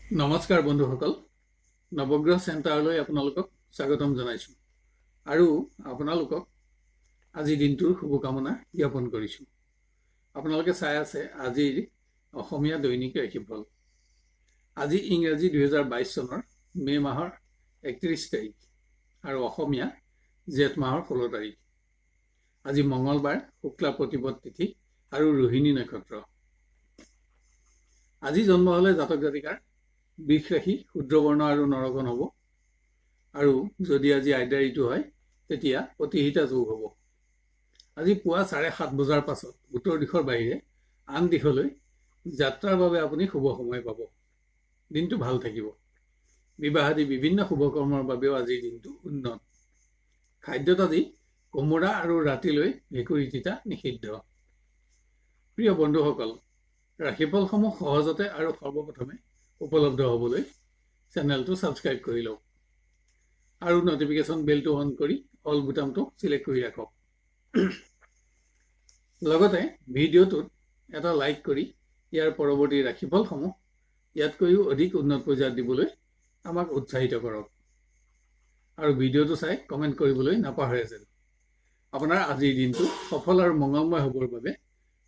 নমস্কাৰ বন্ধুসকল, নৱগ্ৰহ চেণ্টাৰলৈ আপোনালোকক স্বাগতম জনাইছোঁ আৰু আপোনালোকক আজি দিনটোৰ শুভকামনা জ্ঞাপন কৰিছোঁ। আপোনালোকে চাই আছে আজিৰ অসমীয়া দৈনিক ৰাশিফল। আজি ইংৰাজী 2022 চনৰ মে' মাহৰ 31 তাৰিখ আৰু অসমীয়া জেঠ মাহৰ 16 তাৰিখ। আজি মঙলবাৰ, শুক্লা প্ৰতিপদ তিথি আৰু ৰোহিণী নক্ষত্ৰ। আজি জন্ম হ'লে জাতক জাতিকাৰ বৃষ ৰাশি, শুদ্ৰবৰ্ণ আৰু নৰগণ হ'ব আৰু যদি আজি আইদা ঋতু হয় তেতিয়া প্ৰতিহিতা যোগ হ'ব। আজি পুৱা 7:30 বজাৰ পাছত উত্তৰ দিশৰ বাহিৰে আন দিশলৈ যাত্ৰাৰ বাবে আপুনি শুভ সময় পাব। দিনটো ভাল থাকিব। বিবাহ আদি বিভিন্ন শুভকৰ্মৰ বাবেও আজিৰ দিনটো উন্নত। খাদ্যত আজি কোমোৰা আৰু ৰাতিলৈ ভেকুৰী তিতা নিষিদ্ধ। প্ৰিয় বন্ধুসকল, ৰাশিফলসমূহ সহজতে আৰু সৰ্বপ্ৰথমে উপলব্ধ হ'বলৈ চেনেলটো ছাবস্ক্ৰাইব কৰি লওক আৰু নটিফিকেশ্যন বেলটো অন কৰি অল বুটামটো চিলেক্ট কৰি ৰাখক। লগতে ভিডিঅ'টোত এটা লাইক কৰি ইয়াৰ পৰৱৰ্তী ৰাশিফলসমূহ ইয়াতকৈও অধিক উন্নত পৰ্যায়ত দিবলৈ আমাক উৎসাহিত কৰক আৰু ভিডিঅ'টো চাই কমেণ্ট কৰিবলৈ নাপাহৰে যেন। আপোনাৰ আজিৰ দিনটো সফল আৰু মংগলময় হ'বৰ বাবে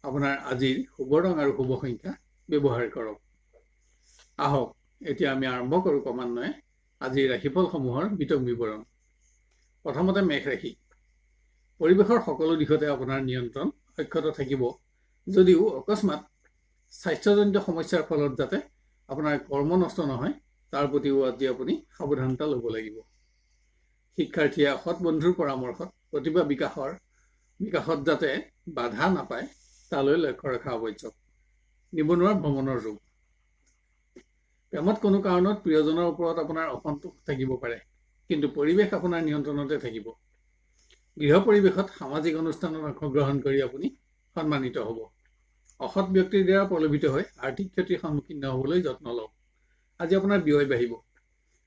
আপোনাৰ আজিৰ শুভ ৰং আৰু শুভ সংখ্যা ব্যৱহাৰ কৰক। আহক এতিয়া আমি আৰম্ভ কৰোঁ ক্ৰমান্বয়ে আজিৰ ৰাশিফলসমূহৰ বিতং বিৱৰণ। প্ৰথমতে মেষ ৰাশি। পৰিৱেশৰ সকলো দিশতে আপোনাৰ নিয়ন্ত্ৰণ অক্ষত থাকিব যদিও অকস্মাত স্বাস্থ্যজনিত সমস্যাৰ ফলত যাতে আপোনাৰ কৰ্ম নষ্ট নহয় তাৰ প্ৰতিও আজি আপুনি সাৱধানতা ল'ব লাগিব। শিক্ষাৰ্থীয়ে সৎ বন্ধুৰ পৰামৰ্শত প্ৰতিভা বিকাশত যাতে বাধা নাপায় তালৈ লক্ষ্য ৰখা আৱশ্যক। নিবনুৱাৰ ভ্ৰমণৰ যোগ। প্ৰেমত কোনো কাৰণত প্ৰিয়জনৰ ওপৰত আপোনাৰ অসন্তোষ থাকিব পাৰে, কিন্তু পৰিৱেশ আপোনাৰ নিয়ন্ত্ৰণতে থাকিব। গৃহ পৰিৱেশত সামাজিক অনুষ্ঠানত অংশগ্ৰহণ কৰি আপুনি সন্মানিত হ'ব। অসৎ ব্যক্তিৰ দ্বাৰা প্ৰলোভিত হৈ আৰ্থিক ক্ষতিৰ সন্মুখীন নহ'বলৈ যত্ন লওক। আজি আপোনাৰ ব্যয় বাঢ়িব।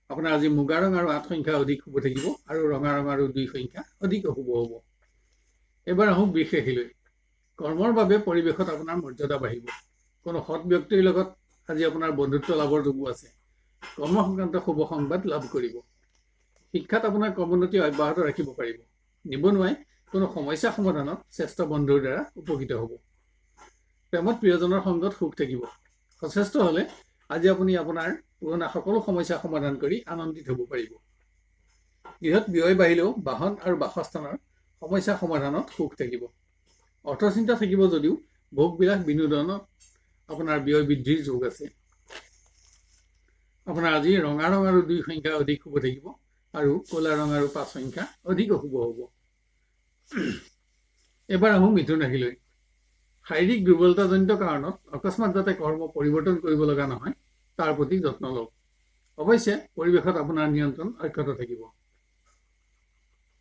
আপোনাৰ আজি মুগা ৰং আৰু 8 সংখ্যা অধিক শুভ থাকিব আৰু ৰঙা ৰং আৰু 2 সংখ্যা অধিক অশুভ হ'ব। এবাৰ আহোঁ বৃষ ৰাশিলৈ। কৰ্মৰ বাবে পৰিৱেশত আপোনাৰ মৰ্যাদা বাঢ়িব। কোনো সৎ ব্যক্তিৰ লগত আজি আপোনাৰ বন্ধুত্ব লাভৰ যোগো আছে। কৰ্ম সংক্ৰান্ত শুভ সংবাদ লাভ কৰিব। শিক্ষাত আপোনাৰ ক্ৰমোন্নতি অব্যাহত ৰাখিব পাৰিব। নিবনুৱাই কোনো সমস্যা সমাধানত শ্ৰেষ্ঠ বন্ধুৰ দ্বাৰা উপকৃত হ'ব। প্ৰেমত প্ৰিয়জনৰ সংগত সুখ থাকিব। সচেষ্ট হ'লে আজি আপুনি আপোনাৰ পুৰণা সকলো সমস্যা সমাধান কৰি আনন্দিত হ'ব পাৰিব। গৃহত ব্যয় বাঢ়িলেও বাহন আৰু বাসস্থানৰ সমস্যা সমাধানত সুখ থাকিব। অৰ্থচিন্তা থাকিব যদিও ভোগবিলাস বিনোদনত আপোনাৰ ব্যয় বৃদ্ধিৰ যোগ আছে। আপোনাৰ আজি ৰঙা ৰং আৰু 2 সংখ্যা অধিক শুভ থাকিব আৰু ক'লা ৰং আৰু 5 সংখ্যা অধিক অশুভ হ'ব। এবাৰ আহোঁ মিথুন ৰাশিলৈ। শাৰীৰিক দুৰ্বলতাজনিত কাৰণত অকস্মাত যাতে কৰ্ম পৰিৱৰ্তন কৰিব লগা নহয় তাৰ প্ৰতি যত্ন লওক। অৱশ্যে পৰিৱেশত আপোনাৰ নিয়ন্ত্ৰণ অক্ষত থাকিব।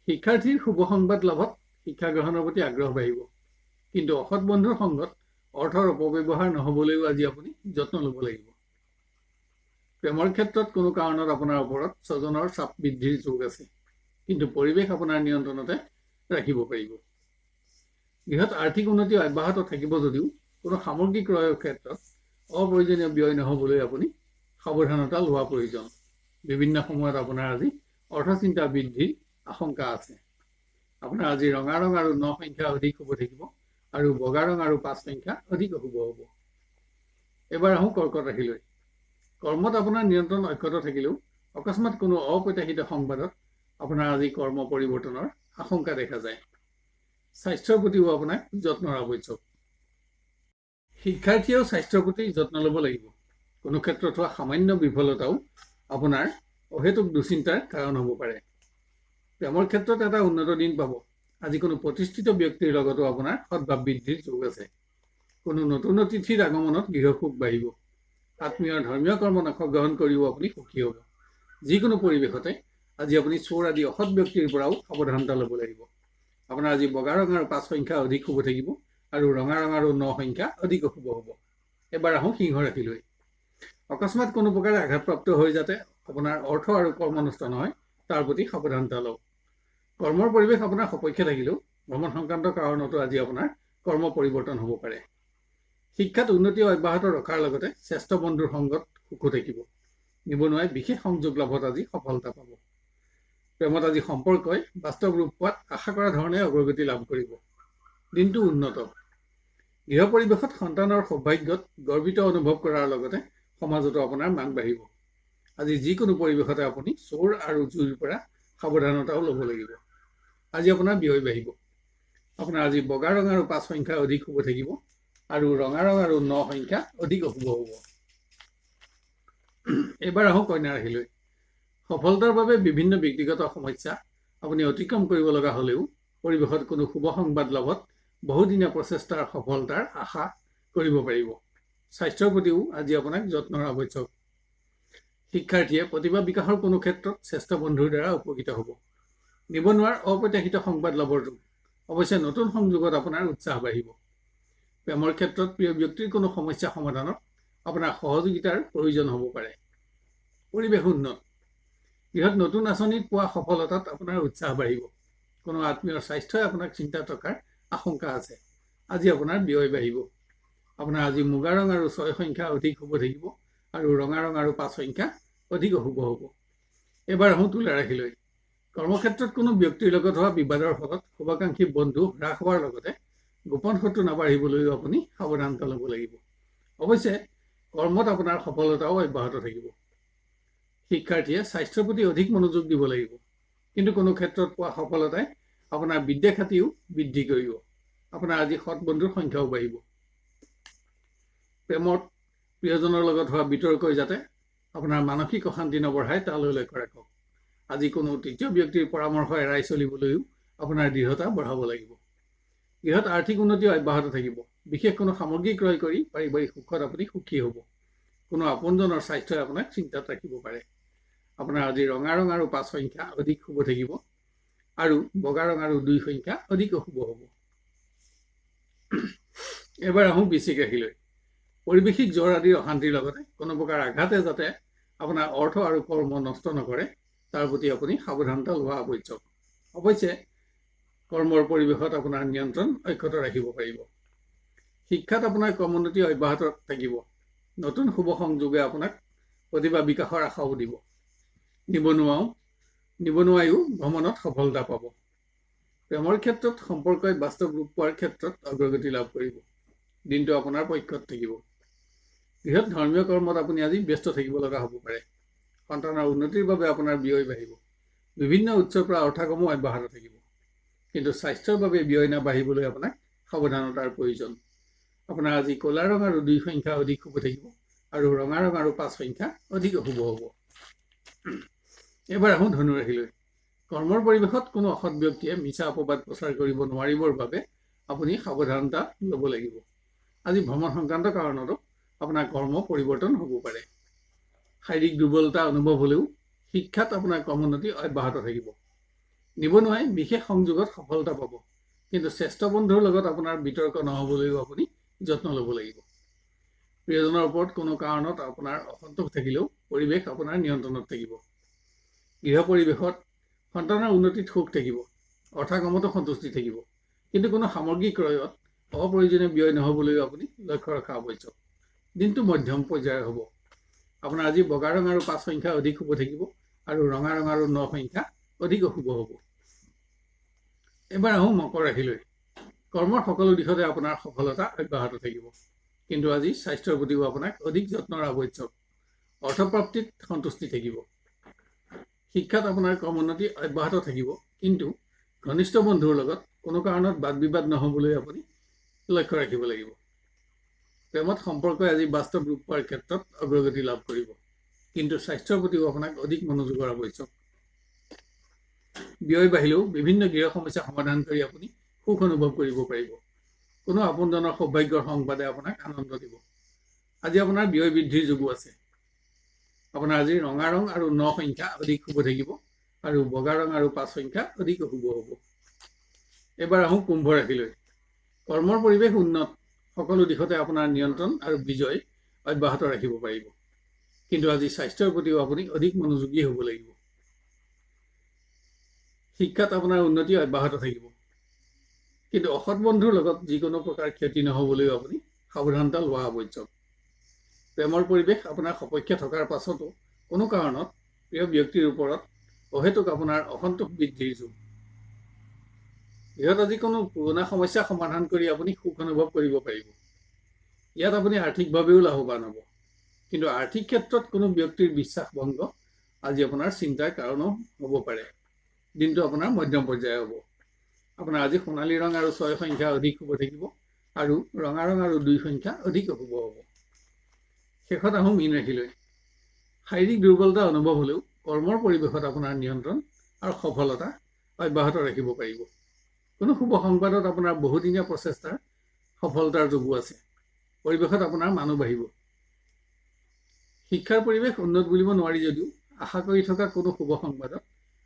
শিক্ষাৰ্থীৰ শুভ সংবাদ লাভত শিক্ষা গ্ৰহণৰ প্ৰতি আগ্ৰহ বাঢ়িব, কিন্তু অসৎ বন্ধুৰ সংগত অৰ্থৰ অপব্যৱহাৰ নহ'বলৈও আজি আপুনি যত্ন ল'ব লাগিব। প্ৰেমৰ ক্ষেত্ৰত কোনো কাৰণত আপোনাৰ ওপৰত স্বজনৰ চাপ বৃদ্ধিৰ যোগ আছে, কিন্তু পৰিৱেশ আপোনাৰ নিয়ন্ত্ৰণতে ৰাখিব পাৰিব। গৃহত আৰ্থিক উন্নতি অব্যাহত থাকিব যদিও কোনো সামগ্ৰী ক্ৰয়ৰ ক্ষেত্ৰত অপ্ৰয়োজনীয় ব্যয় নহ'বলৈ আপুনি সাৱধানতা লোৱা প্ৰয়োজন। বিভিন্ন সময়ত আপোনাৰ আজি অৰ্থচিন্তা বৃদ্ধিৰ আশংকা আছে। আপোনাৰ আজি ৰঙা ৰং আৰু 9 সংখ্যা অধিক শুভ থাকিব আৰু বগা ৰং আৰু 5 সংখ্যা অধিক অশুভ হ'ব। এবাৰ আহোঁ কৰ্কট ৰাশিলৈ। কৰ্মত আপোনাৰ নিয়ন্ত্ৰণ অক্ষত থাকিলেও অকস্মাত কোনো অপ্ৰত্যাশিত সংবাদত আপোনাৰ আজি কৰ্ম পৰিৱৰ্তনৰ আশংকা দেখা যায়। স্বাস্থ্যৰ প্ৰতিও আপোনাক যত্নৰ আৱশ্যক। শিক্ষাৰ্থীয়েও স্বাস্থ্যৰ প্ৰতি যত্ন ল'ব লাগিব। কোনো ক্ষেত্ৰত হোৱা সামান্য বিফলতাও আপোনাৰ অহেতুক দুশ্চিন্তাৰ কাৰণ হ'ব পাৰে। প্ৰেমৰ ক্ষেত্ৰত এটা উন্নত দিন পাব। আজি কোনো প্ৰতিষ্ঠিত ব্যক্তিৰ লগতো আপোনাৰ সদ্ভাৱ বৃদ্ধিৰ যোগ আছে। কোনো নতুন অতিথিৰ আগমনত গৃহ সুখ বাঢ়িব। আত্মীয়ৰ ধৰ্মীয় কৰ্মত অংশগ্ৰহণ কৰিও আপুনি সুখী হ'ব। যিকোনো পৰিৱেশতে আজি আপুনি চোৰ আদি অসৎ ব্যক্তিৰ পৰাও সাৱধানতা ল'ব লাগিব। আপোনাৰ আজি বগা ৰং আৰু 5 সংখ্যা অধিক শুভ থাকিব আৰু ৰঙা ৰং আৰু 9 সংখ্যা অধিক অশুভ হ'ব। এবাৰ আহোঁ সিংহ ৰাশিলৈ। অকস্মাত কোনো প্ৰকাৰে আঘাতপ্ৰাপ্ত হৈ যাতে আপোনাৰ অৰ্থ আৰু কৰ্ম নষ্ট নহয় তাৰ প্ৰতি সাৱধানতা লওক। কৰ্মৰ পৰিৱেশ আপোনাৰ সপক্ষে থাকিলেও ভ্ৰমণ সংক্ৰান্ত কাৰণতো আজি আপোনাৰ কৰ্ম পৰিৱৰ্তন হ'ব পাৰে। শিক্ষাত উন্নতি অব্যাহত ৰখাৰ লগতে শ্ৰেষ্ঠ বন্ধুৰ সংগত সুখো থাকিব। নিবনুৱাই বিশেষ সংযোগ লাভত আজি সফলতা পাব। প্ৰেমত আজি সম্পৰ্কই বাস্তৱ ৰূপ পোৱাত আশা কৰা ধৰণে অগ্ৰগতি লাভ কৰিব। দিনটো উন্নত। গৃহ পৰিৱেশত সন্তানৰ সৌভাগ্যত গৰ্বিত অনুভৱ কৰাৰ লগতে সমাজতো আপোনাৰ মান বাঢ়িব। আজি যিকোনো পৰিৱেশতে আপুনি চোৰ আৰু জুইৰ পৰা সাৱধানতাও ল'ব লাগিব। আজি আপোনাৰ ব্যয় বাঢ়িব। আপোনাৰ আজি বগা ৰং আৰু 5 সংখ্যা অধিক শুভ থাকিব আৰু ৰঙা ৰং আৰু 9 সংখ্যা অধিক অশুভ হ'ব। এবাৰ আহোঁ কন্যা ৰাশিলৈ। সফলতাৰ বাবে বিভিন্ন ব্যক্তিগত সমস্যা আপুনি অতিক্ৰম কৰিব লগা হ'লেও পৰিৱেশত কোনো শুভ সংবাদ লাভত বহুদিনীয়া প্ৰচেষ্টাৰ সফলতাৰ আশা কৰিব পাৰিব। স্বাস্থ্যৰ প্ৰতিও আজি আপোনাক যত্নৰ আৱশ্যক। শিক্ষাৰ্থীয়ে প্ৰতিভা বিকাশৰ কোনো ক্ষেত্ৰত শ্ৰেষ্ঠ বন্ধুৰ দ্বাৰা উপকৃত হ'ব। নিবনুৱাৰ অপ্ৰত্যাশিত সংবাদ লাভৰ যোগ। অৱশ্যে নতুন সংযোগত আপোনাৰ উৎসাহ বাঢ়িব। প্ৰেমৰ ক্ষেত্ৰত প্ৰিয় ব্যক্তিৰ কোনো সমস্যা সমাধানত আপোনাৰ সহযোগিতাৰ প্ৰয়োজন হ'ব পাৰে। পৰিৱেশ উন্নত। গৃহত নতুন আঁচনিত পোৱা সফলতাত আপোনাৰ উৎসাহ বাঢ়িব। কোনো আত্মীয়ৰ স্বাস্থ্যই আপোনাক চিন্তাত ৰখাৰ আশংকা আছে। আজি আপোনাৰ ব্যয় বাঢ়িব। আপোনাৰ আজি মুগা ৰং আৰু 6 সংখ্যা অধিক শুভ থাকিব আৰু ৰঙা ৰং আৰু 5 সংখ্যা অধিক অশুভ হ'ব। এবাৰ আহোঁ তুলা ৰাশিলৈ। কৰ্মক্ষেত্ৰত কোনো ব্যক্তিৰ লগত হোৱা বিবাদৰ ফলত শুভাকাংক্ষী বন্ধু হ্ৰাস হোৱাৰ লগতে গোপন শত্ৰু নাবাঢ়িবলৈও আপুনি সাৱধানতা ল'ব লাগিব। অৱশ্যে কৰ্মত আপোনাৰ সফলতাও অব্যাহত থাকিব। শিক্ষাৰ্থীয়ে স্বাস্থ্যৰ প্ৰতি অধিক মনোযোগ দিব লাগিব। কিন্তু কোনো ক্ষেত্ৰত পোৱা সফলতাই আপোনাৰ বিদ্যাখ্যাতিও বৃদ্ধি কৰিব। আপোনাৰ আজি সৎ বন্ধুৰ সংখ্যাও বাঢ়িব। প্ৰেমত প্ৰিয়জনৰ লগত হোৱা বিতৰ্কই যাতে আপোনাৰ মানসিক অশান্তি নবঢ়ায় তালৈ লক্ষ্য ৰাখক। আজি কোনো তৃতীয় ব্যক্তিৰ পৰামৰ্শ এৰাই চলিবলৈও আপোনাৰ দৃঢ়তা বঢ়াব লাগিব। গৃহত আৰ্থিক উন্নতি অব্যাহত থাকিব। বিশেষ কোনো সামগ্ৰী ক্ৰয় কৰি পাৰিবাৰিক সুখত আপুনি সুখী হ'ব। কোনো আপোনজনৰ স্বাস্থ্যই আপোনাক চিন্তাত ৰাখিব পাৰে। আপোনাৰ আজি ৰঙা ৰং আৰু 5 সংখ্যা অধিক শুভ থাকিব আৰু বগা ৰং আৰু 2 সংখ্যা অধিক অশুভ হ'ব। এবাৰ আহোঁ বৃশ্চিক ৰাশিলৈ। পৰিৱেশিক জ্বৰ আদিৰ অশান্তিৰ লগতে কোনো প্ৰকাৰ আঘাতে যাতে আপোনাৰ অৰ্থ আৰু কৰ্ম নষ্ট নকৰে তাৰ প্ৰতি আপুনি সাৱধানতা লোৱা আৱশ্যক। অৱশ্যে কৰ্মৰ পৰিৱেশত আপোনাৰ নিয়ন্ত্ৰণ অক্ষত ৰাখিব পাৰিব। শিক্ষাত আপোনাৰ ক্ৰমোন্নতি অব্যাহত থাকিব। নতুন শুভ সংযোগে আপোনাক প্ৰতিভা বিকাশৰ আশাও দিব। নিবনুৱায়ো ভ্ৰমণত সফলতা পাব। প্ৰেমৰ ক্ষেত্ৰত সম্পৰ্কই বাস্তৱ ৰূপ পোৱাৰ ক্ষেত্ৰত অগ্ৰগতি লাভ কৰিব। দিনটো আপোনাৰ পক্ষত থাকিব। বৃহৎ ধৰ্মীয় কৰ্মত আপুনি আজি ব্যস্ত থাকিব লগা হ'ব পাৰে। সন্তানৰ উন্নতিৰ বাবে আপোনাৰ ব্যয় বাঢ়িব। বিভিন্ন উৎসৰ পৰা অৰ্থগমো অব্যাহত থাকিব। কিন্তু স্বাস্থ্যৰ বাবে ব্যয় নাবাঢ়িবলৈ আপোনাক সাৱধানতাৰ প্ৰয়োজন। আপোনাৰ আজি ক'লা ৰং আৰু 2 সংখ্যা অধিক শুভ থাকিব আৰু ৰঙা ৰং আৰু 5 সংখ্যা অধিক অশুভ হ'ব। এবাৰ আহোঁ ধনু ৰাশিলৈ। কৰ্মৰ পৰিৱেশত কোনো অসৎ ব্যক্তিয়ে মিছা অপবাদ প্ৰচাৰ কৰিব নোৱাৰিবৰ বাবে আপুনি সাৱধানতা ল'ব লাগিব। আজি ভ্ৰমণ সংক্ৰান্ত কাৰণতো আপোনাৰ কৰ্ম পৰিৱৰ্তন হ'ব পাৰে। শাৰীৰিক দুৰ্বলতা অনুভৱ হ'লেও শিক্ষাত আপোনাৰ ক্ৰমোন্নতি অব্যাহত থাকিব। নিবনুৱাই বিশেষ সংযোগত সফলতা পাব। কিন্তু শ্ৰেষ্ঠ বন্ধুৰ লগত আপোনাৰ বিতৰ্ক নহ'বলৈও আপুনি যত্ন ল'ব লাগিব। প্ৰিয়জনৰ ওপৰত কোনো কাৰণত আপোনাৰ অসন্তোষ থাকিলেও পৰিৱেশ আপোনাৰ নিয়ন্ত্ৰণত থাকিব। গৃহ পৰিৱেশত সন্তানৰ উন্নতিত সুখ থাকিব। অৰ্থগমতো সন্তুষ্টি থাকিব। কিন্তু কোনো সামগ্ৰী ক্ৰয়ত অপ্ৰয়োজনীয় ব্যয় নহ'বলৈও আপুনি লক্ষ্য ৰখা আৱশ্যক। দিনটো মধ্যম পৰ্যায়ৰ হ'ব। আপোনাৰ আজি বগা ৰং আৰু 5 সংখ্যা অধিক শুভ থাকিব আৰু ৰঙা ৰং আৰু 9 সংখ্যা অধিক অশুভ হ'ব। এবাৰ আহোঁ মকৰ ৰাশিলৈ। কৰ্মৰ সকলো দিশতে আপোনাৰ সফলতা অব্যাহত থাকিব। কিন্তু আজি স্বাস্থ্যৰ প্ৰতিও আপোনাক অধিক যত্নৰ আৱশ্যক। অৰ্থপ্ৰাপ্তিত সন্তুষ্টি থাকিব। শিক্ষাত আপোনাৰ ক্ৰমোন্নতি অব্যাহত থাকিব। কিন্তু ঘনিষ্ঠ বন্ধুৰ লগত কোনো কাৰণত বাদ বিবাদ নহ'বলৈ আপুনি লক্ষ্য ৰাখিব লাগিব। প্ৰেমত সম্পৰ্কই আজি বাস্তৱ ৰূপ পোৱাৰ ক্ষেত্ৰত অগ্ৰগতি লাভ কৰিব। কিন্তু স্বাস্থ্যৰ প্ৰতিও আপোনাক অধিক মনোযোগৰ আৱশ্যক। ব্যয় বাঢ়িলেও বিভিন্ন গৃহ সমস্যা সমাধান কৰি আপুনি সুখ অনুভৱ কৰিব পাৰিব। কোনো আপোনজনৰ সৌভাগ্যৰ সংবাদে আপোনাক আনন্দ দিব। আজি আপোনাৰ ব্যয় বৃদ্ধিৰ যোগো আছে। আপোনাৰ আজি ৰঙা ৰং আৰু 9 সংখ্যা অধিক শুভ থাকিব আৰু বগা ৰং আৰু 5 সংখ্যা অধিক অশুভ হ'ব। এবাৰ আহোঁ কুম্ভ ৰাশিলৈ। কৰ্মৰ পৰিৱেশ উন্নত। সকলো দিশতে আপোনাৰ নিয়ন্ত্ৰণ আৰু বিজয় অব্যাহত ৰাখিব পাৰিব। কিন্তু আজি স্বাস্থ্যৰ প্ৰতিও আপুনি অধিক মনোযোগী হ'ব লাগিব। শিক্ষাত আপোনাৰ উন্নতি অব্যাহত থাকিব। কিন্তু অসৎ বন্ধুৰ লগত যিকোনো প্ৰকাৰ ক্ষতি নহ'বলৈও আপুনি সাৱধানতা লোৱা আৱশ্যক। প্ৰেমৰ পৰিৱেশ আপোনাৰ সপক্ষে থকাৰ পাছতো কোনো কাৰণত প্ৰিয় ব্যক্তিৰ ওপৰত অহেতুক আপোনাৰ অসন্তোষ বৃদ্ধিৰ যোগ। ইহঁত আজি কোনো পুৰণা সমস্যা সমাধান কৰি আপুনি সুখ অনুভৱ কৰিব পাৰিব। ইয়াত আপুনি আৰ্থিকভাৱেও লাভৱান হ'ব। কিন্তু আৰ্থিক ক্ষেত্ৰত কোনো ব্যক্তিৰ বিশ্বাস ভংগ আজি আপোনাৰ চিন্তাৰ কাৰণো হ'ব পাৰে। দিনটো আপোনাৰ মধ্যম পৰ্যায়ৰ হ'ব। আপোনাৰ আজি সোণালী ৰং আৰু 6 সংখ্যা অধিক শুভ থাকিব আৰু ৰঙা ৰং আৰু 2 সংখ্যা অধিক শুভ হ'ব। শেষত আহোঁ মীন ৰাশিলৈ। শাৰীৰিক দুৰ্বলতা অনুভৱ হ'লেও কৰ্মৰ পৰিৱেশত আপোনাৰ নিয়ন্ত্ৰণ আৰু সফলতা অব্যাহত ৰাখিব পাৰিব। কোনো শুভ সংবাদত আপোনাৰ বহুদিনীয়া প্ৰচেষ্টাৰ সফলতাৰ যোগো আছে। পৰিৱেশত আপোনাৰ মানুহ বাঢ়িব। শিক্ষাৰ পৰিৱেশ উন্নত বুলিব নোৱাৰি যদিও আশা কৰি থকা কোনো শুভ সংবাদত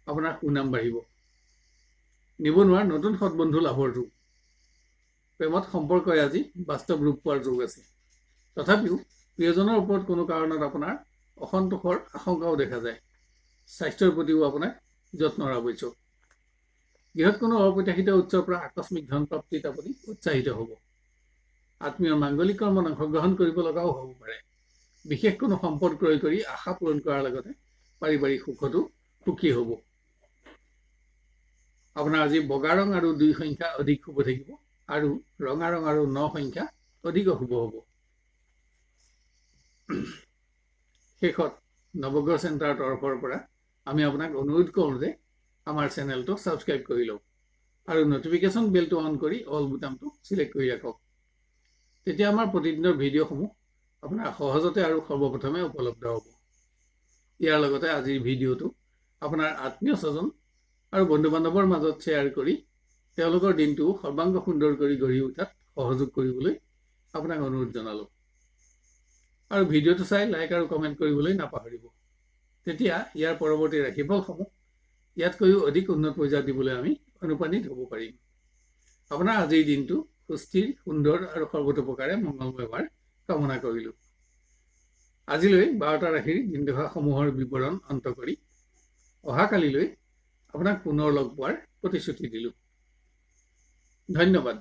আপোনাৰ সুনাম বাঢ়িব। নিবনুৱাৰ নতুন সৎবন্ধু লাভৰ যোগ। প্ৰেমত সম্পৰ্কই আজি বাস্তৱ ৰূপ পোৱাৰ যোগ আছে। তথাপিও প্ৰিয়জনৰ ওপৰত কোনো কাৰণত আপোনাৰ অসন্তোষৰ আশংকাও দেখা যায়। স্বাস্থ্যৰ প্ৰতিও আপোনাক যত্নৰ আৱশ্যক। গৃহত কোনো অপ্ৰত্যাশিত উৎসৰ পৰা আকস্মিক ধন প্ৰাপ্তিত আপুনি উৎসাহিত হ'ব। আত্মীয় মাংগলিক কৰ্মত অংশগ্ৰহণ কৰিব লগাও হ'ব পাৰে। বিশেষ কোনো সম্পদ ক্ৰয় কৰি আশা পূৰণ কৰাৰ লগতে পাৰিবাৰিক সুখতো সুখী হ'ব। আপোনাৰ আজি বগা ৰং আৰু 2 সংখ্যা অধিক শুভ থাকিব আৰু ৰঙা ৰং আৰু 9 সংখ্যা অধিক শুভ হ'ব। শেষত নৱগ্ৰহ চেণ্টাৰৰ তৰফৰ পৰা আমি আপোনাক অনুৰোধ কৰোঁ যে আমাৰ চেনেলটো ছাবস্ক্ৰাইব কৰি লওক আৰু নটিফিকেশ্যন বেলটো অন কৰি অল বুটামটো চিলেক্ট কৰি ৰাখক। তেতিয়া আমাৰ প্ৰতিদিনৰ ভিডিঅ'সমূহ আপোনাৰ সহজতে আৰু সৰ্বপ্ৰথমে উপলব্ধ হ'ব। ইয়াৰ লগতে আজিৰ ভিডিঅ'টো আপোনাৰ আত্মীয় স্বজন আৰু বন্ধু বান্ধৱৰ মাজত শ্বেয়াৰ কৰি তেওঁলোকৰ দিনটো সৰ্বাংগ সুন্দৰ কৰি গঢ়ি উঠাত সহযোগ কৰিবলৈ আপোনাক অনুৰোধ জনালোঁ। আৰু ভিডিঅ'টো চাই লাইক আৰু কমেণ্ট কৰিবলৈ নাপাহৰিব। তেতিয়া ইয়াৰ পৰৱৰ্তী ৰাশিফলসমূহ ইয়াতকৈও অধিক উন্নত পৰ্যায়ত দিবলৈ আমি অনুপ্ৰাণিত হ'ব পাৰিম। আপোনাৰ আজিৰ দিনটো সুস্থিৰ, সুন্দৰ আৰু সৰ্বতোপ্ৰকাৰে মংগলময় হোৱাৰ কামনা কৰিলোঁ। আজিলৈ 12টা ৰাশিৰ দিনদশাসমূহৰ বিৱৰণ অন্ত কৰি অহাকালিলৈ আপোনাক পুনৰ লগ পোৱাৰ প্ৰতিশ্ৰুতি দিলোঁ। ধন্যবাদ।